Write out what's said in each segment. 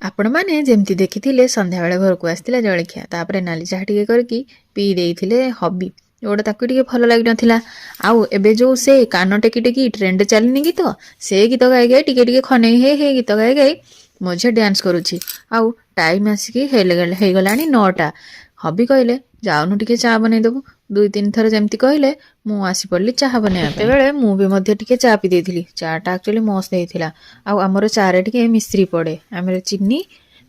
आपण मैंने जमती देखी संध्या बेले घर को आसला जलखिया तापर नाली चाह टे करके पी देते हबी जोटा ताक भल लग नाला आउ एबे जो से कान टेकी टेकी ट्रेंड चलनी गीत से गीत गाई गाई टिके खने हे गीत गाई गाई मो झी डांस करुच्ची आउ टाइम आसिकी हो गला 9टा हबी कहले जाऊनु टिके चा बनईदेबू 2-3 थर जमती कहले मु आसी पड़ली चाह बनवाई बेले मुझे टिके चा पी देती चाटा एक्चुअली मस्त होता आउ आमर चारे टिके मिश्री पड़े आम चीनी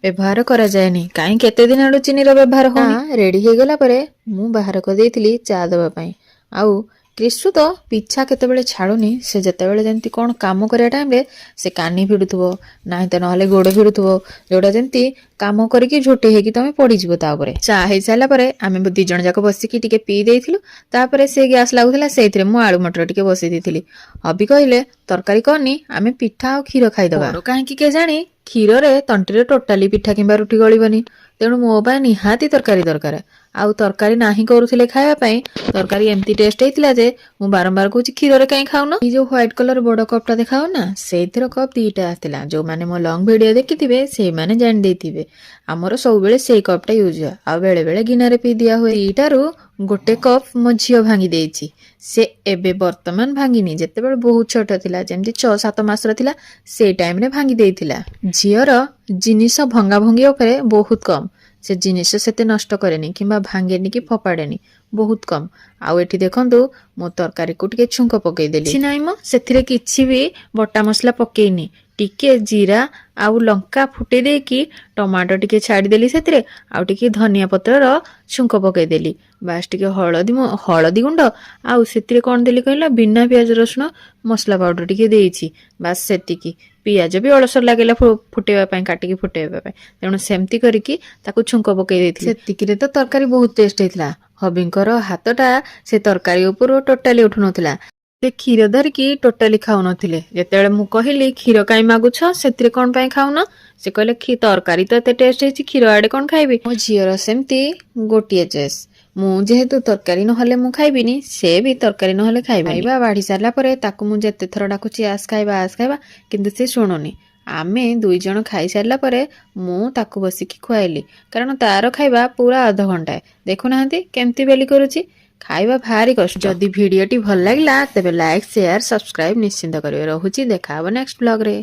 व्यवहार करा जाए कहीं केते दिन आड़ू चीनी व्यवहार हो रेडी हो गला परे मु बाहर कर देइथिली चा देबा पई आउ क्रिशु तो पिछा केतेबेले छाड़ुनी से जेतेबेले जेंती कोन काम करिया टाइम रे से कानी भिडुथबो नाही त नहले गोड़ भिडुथबो जोडा जेंती काम करके झोटे हेकी तमे पड़ी जिवो ता ऊपर चा हे साला परे आमे दी जण जाक बसिकी टिके पी देइथिलु तापरे से गैस लागुथला सेइथरे मु आलू मटर टिके बसि देइथिली अभी कहले तरकारी करनी आमे पिठा और खीर खाई दबा काहे की के जानी खीर रे तंटी रे टोटाली पिठा किंबा रुटी गळिबनी तेणु मो पा निहाती तरकारी दरकार आउ तरकारी नाही करूथिले खाइबा पई तरकारी एमती टेस्ट हेतिला जे मु बारंबार कहूची खीर रे काई खाउन ई जो व्हाइट कलर बड़ कपटा देखाओ ना सेइथरो कप 2टा आथिला जो माने मो लॉन्ग वीडियो देखिथिबे से माने जान देथिबे हमरो सब बेले सेई कपटा यूज हुआ आ बेले बेले गिना रे पी दिया हुए ईटारू गोटे कप मो झियो भांगी देइची से एबे वर्तमान भांगिनी जेते बेले बहुत छोट थिला जेमती 6-7 मास रा थिला से टाइम रे भांगी देइथिला झियोर जिनिस भंगा भंगी उपरे बहुत कम से जिनिस सेते नष्ट करेनी किंबा भांगेनी कि फपाड़ेनी बहुत कम आउ एठी देखंतु मो तरकारी को टिके छुंक पकई देली छि नाइ मो सेथिरे किछि भी बटा मसला पकेइनी टिके जीरा आउ लंका फुटे देकी टमाटो टिके छाड़ी देली सेथिरे आउ टिके धनिया पत्र रो छुंक पकई देली बास टिके हळदी गुंड आउ सेथिरे कोन देली कहला बिना प्याज रसुण मसला पाउडर टिके देइछि बास सेतिकी पियाज भी अलसर लागेला फुटेवा पई काटिकी फुटेवा पई तेणु सेमती करिकी ताकू छुंक पकई देइछि सेतिकी रे तो तरकारी बहुत टेस्ट हेतला हबिंकर हाथटा से तरकारी ऊपर टोटाली उठु नथिला से क्षीर धरिकी टोटाली खाउ नथिले जेतेबेले मु कहिली क्षीर काई मागुछ सेतिरे कोन पई खाउन से कहले खी तरकारी तो एते टेस्ट हेछि क्षीर आडे कोन खाइबी मो झियर सेमती गोटिए चेस मु जेहेतु तरकारी नहले मु खाइबिनी से भी तरकारी नहले खाइबा बाढ़ी सारला परे ताकू मु जेते थर डाकुची आस खाइबा किंतु से शुणुनी आमे 2 जण खाई सारला परे मु ताकू बसिकी खुआइली कारण तार खाइबा पूरा आधा घंटा देखु नाहंती केमती बेली करूची खाइबा भारी कष्ट जदि वीडियोटी भल लागला तबे लाइक शेयर सब्सक्राइब निश्चिंत करिवे रहुची देखा नेक्स्ट ब्लॉग रे।